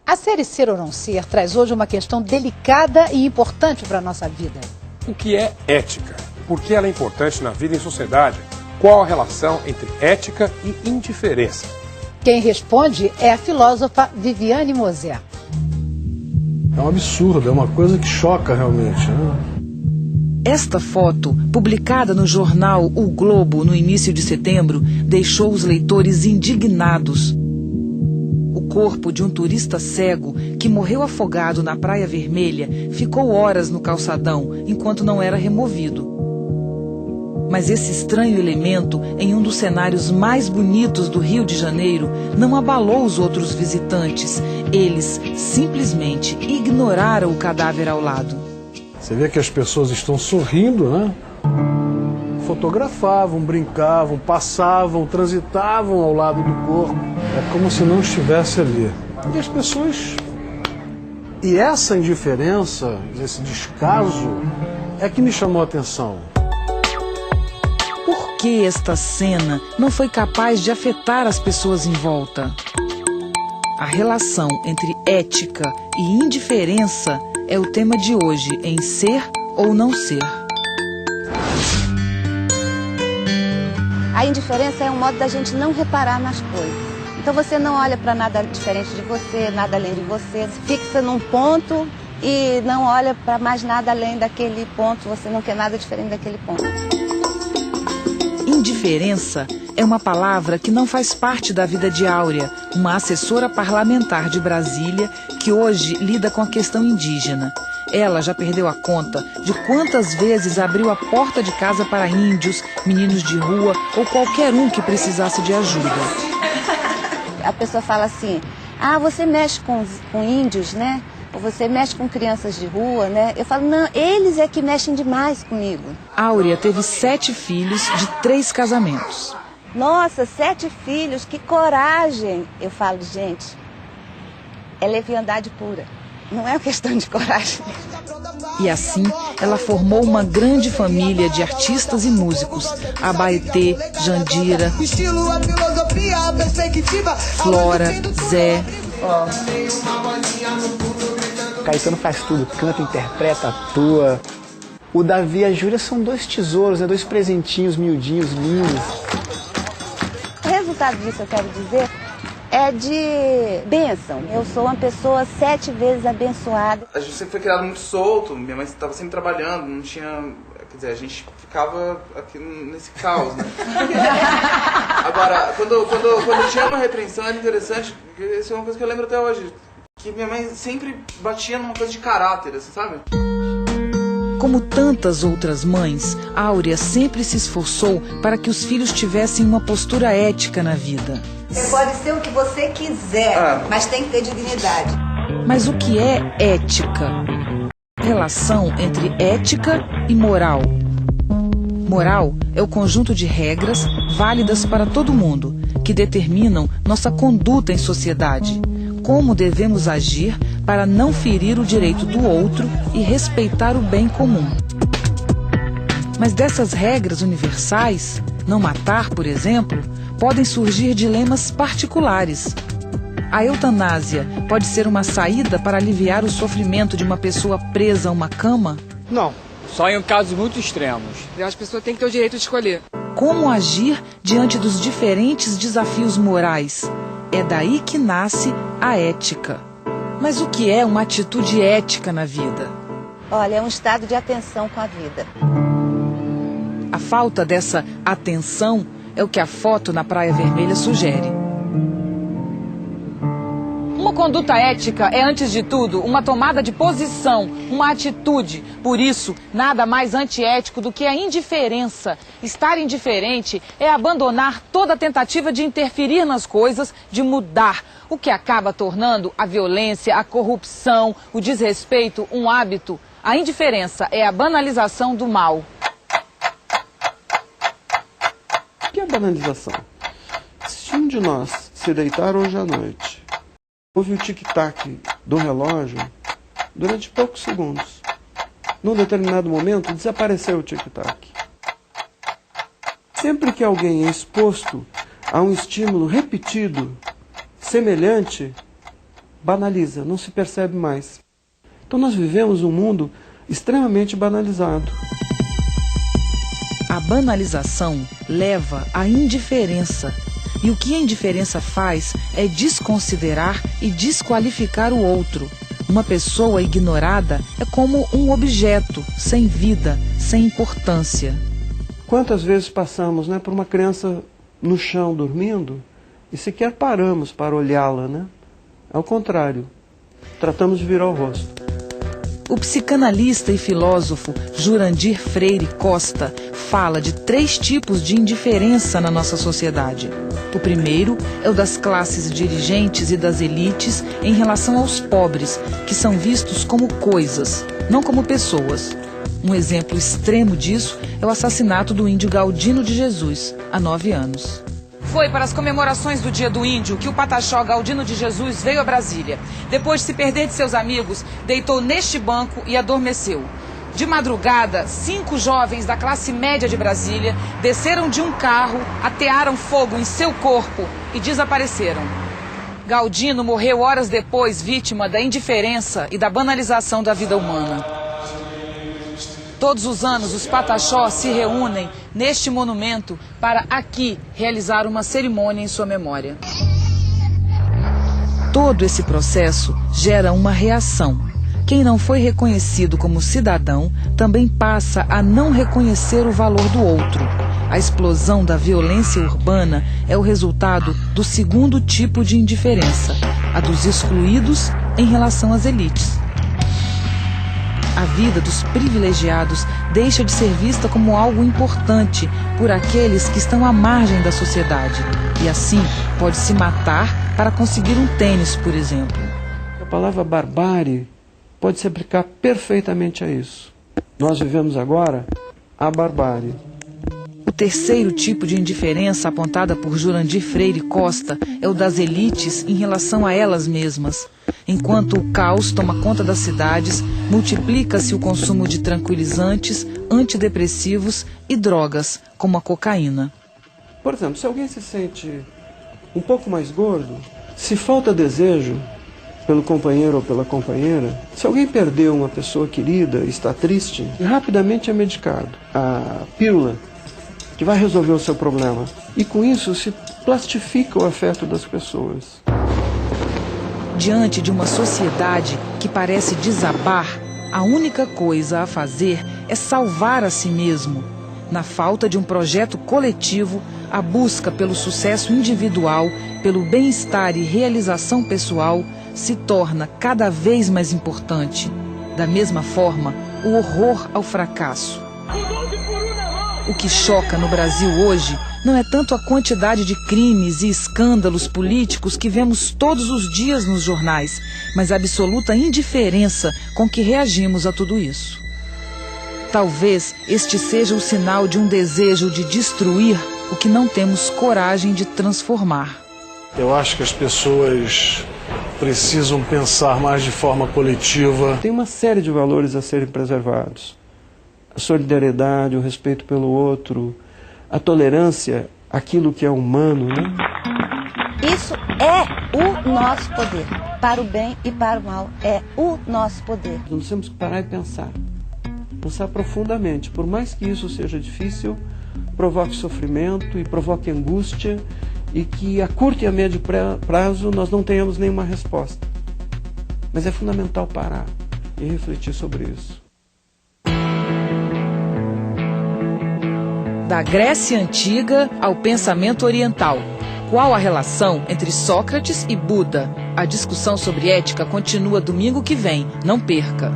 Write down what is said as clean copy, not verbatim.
A série Ser ou Não Ser traz hoje uma questão delicada e importante para a nossa vida. O que é ética? Por que ela é importante na vida em sociedade? Qual a relação entre ética e indiferença? Quem responde é a filósofa Viviane Moser. É um absurdo, é uma coisa que choca realmente, né? Esta foto, publicada no jornal O Globo no início de setembro, deixou os leitores indignados. O corpo de um turista cego que morreu afogado na Praia Vermelha ficou horas no calçadão enquanto não era removido. Mas esse estranho elemento, em um dos cenários mais bonitos do Rio de Janeiro, não abalou os outros visitantes. Eles simplesmente ignoraram o cadáver ao lado. Você vê que as pessoas estão sorrindo, né? Fotografavam, brincavam, passavam, transitavam ao lado do corpo. É como se não estivesse ali. E as pessoas... E essa indiferença, esse descaso, é que me chamou a atenção. Por que esta cena não foi capaz de afetar as pessoas em volta? A relação entre ética e indiferença é o tema de hoje em Ser ou Não Ser. A indiferença é um modo da gente não reparar nas coisas. Então você não olha para nada diferente de você, nada além de você, se fixa num ponto e não olha para mais nada além daquele ponto, você não quer nada diferente daquele ponto. Indiferença é uma palavra que não faz parte da vida de Áurea, uma assessora parlamentar de Brasília que hoje lida com a questão indígena. Ela já perdeu a conta de quantas vezes abriu a porta de casa para índios, meninos de rua ou qualquer um que precisasse de ajuda. A pessoa fala assim, ah, você mexe com índios, né? Ou você mexe com crianças de rua, né? Eu falo, não, eles é que mexem demais comigo. Áurea teve 7 filhos de 3 casamentos. Nossa, 7 filhos, que coragem! Eu falo, gente, é leviandade pura. Não é uma questão de coragem. E assim, ela formou uma grande família de artistas e músicos. Abaetê, Jandira, Flora, Zé. Caetano faz tudo, canta, interpreta, atua. O Davi e a Júlia são 2 tesouros, né? 2 presentinhos miudinhos, lindos. O resultado disso, eu quero dizer, é de bênção. Eu sou uma pessoa 7 vezes abençoada. A gente sempre foi criado muito solto, minha mãe estava sempre trabalhando, não tinha... Quer dizer, a gente ficava aqui nesse caos, né? Agora, quando tinha uma repreensão, era interessante, porque isso é uma coisa que eu lembro até hoje, que minha mãe sempre batia numa coisa de caráter, assim, sabe? Como tantas outras mães, Áurea sempre se esforçou para que os filhos tivessem uma postura ética na vida. Você pode ser o que você quiser, mas tem que ter dignidade. Mas o que é ética? Relação entre ética e moral. Moral é o conjunto de regras válidas para todo mundo, que determinam nossa conduta em sociedade. Como devemos agir para não ferir o direito do outro e respeitar o bem comum. Mas dessas regras universais, não matar, por exemplo, podem surgir dilemas particulares. A eutanásia pode ser uma saída para aliviar o sofrimento de uma pessoa presa a uma cama? Não, só em casos muito extremos. As pessoas têm que ter o direito de escolher. Como agir diante dos diferentes desafios morais? É daí que nasce a ética. Mas o que é uma atitude ética na vida? Olha, é um estado de atenção com a vida. A falta dessa atenção é o que a foto na Praia Vermelha sugere. Uma conduta ética é, antes de tudo, uma tomada de posição, uma atitude. Por isso, nada mais antiético do que a indiferença. Estar indiferente é abandonar toda tentativa de interferir nas coisas, de mudar, o que acaba tornando a violência, a corrupção, o desrespeito um hábito. A indiferença é a banalização do mal. O que é banalização? Se um de nós se deitar hoje à noite, ouve o tic-tac do relógio durante poucos segundos. Num determinado momento, desapareceu o tic-tac. Sempre que alguém é exposto a um estímulo repetido, semelhante, banaliza, não se percebe mais. Então nós vivemos um mundo extremamente banalizado. A banalização leva à indiferença. E o que a indiferença faz é desconsiderar e desqualificar o outro. Uma pessoa ignorada é como um objeto, sem vida, sem importância. Quantas vezes passamos, né, por uma criança no chão dormindo e sequer paramos para olhá-la, né? Ao contrário, tratamos de virar o rosto. O psicanalista e filósofo Jurandir Freire Costa fala de 3 tipos de indiferença na nossa sociedade. O primeiro é o das classes dirigentes e das elites em relação aos pobres, que são vistos como coisas, não como pessoas. Um exemplo extremo disso é o assassinato do índio Galdino de Jesus, há 9 anos. Foi para as comemorações do Dia do Índio que o pataxó Galdino de Jesus veio a Brasília. Depois de se perder de seus amigos, deitou neste banco e adormeceu. De madrugada, 5 jovens da classe média de Brasília desceram de um carro, atearam fogo em seu corpo e desapareceram. Galdino morreu horas depois, vítima da indiferença e da banalização da vida humana. Todos os anos, os pataxós se reúnem neste monumento para aqui realizar uma cerimônia em sua memória. Todo esse processo gera uma reação. Quem não foi reconhecido como cidadão também passa a não reconhecer o valor do outro. A explosão da violência urbana é o resultado do segundo tipo de indiferença, a dos excluídos em relação às elites. A vida dos privilegiados deixa de ser vista como algo importante por aqueles que estão à margem da sociedade. E assim pode se matar para conseguir um tênis, por exemplo. A palavra barbárie pode se aplicar perfeitamente a isso. Nós vivemos agora a barbárie. O terceiro tipo de indiferença apontada por Jurandir Freire Costa é o das elites em relação a elas mesmas. Enquanto o caos toma conta das cidades, multiplica-se o consumo de tranquilizantes, antidepressivos e drogas, como a cocaína. Por exemplo, se alguém se sente um pouco mais gordo, se falta desejo pelo companheiro ou pela companheira, se alguém perdeu uma pessoa querida e está triste, rapidamente é medicado. A pílula que vai resolver o seu problema. E com isso se plastifica o afeto das pessoas. Diante de uma sociedade que parece desabar, a única coisa a fazer é salvar a si mesmo. Na falta de um projeto coletivo, a busca pelo sucesso individual, pelo bem-estar e realização pessoal se torna cada vez mais importante. Da mesma forma, o horror ao fracasso. O que choca no Brasil hoje não é tanto a quantidade de crimes e escândalos políticos que vemos todos os dias nos jornais, mas a absoluta indiferença com que reagimos a tudo isso. Talvez este seja o sinal de um desejo de destruir o que não temos coragem de transformar. Eu acho que as pessoas precisam pensar mais de forma coletiva. Tem uma série de valores a serem preservados. A solidariedade, o respeito pelo outro, a tolerância, aquilo que é humano, né? Isso é o nosso poder. Para o bem e para o mal, é o nosso poder. Nós temos que parar e pensar. Pensar profundamente. Por mais que isso seja difícil, provoque sofrimento e provoque angústia, e que a curto e a médio prazo nós não tenhamos nenhuma resposta. Mas é fundamental parar e refletir sobre isso. Da Grécia Antiga ao pensamento oriental. Qual a relação entre Sócrates e Buda? A discussão sobre ética continua domingo que vem. Não perca!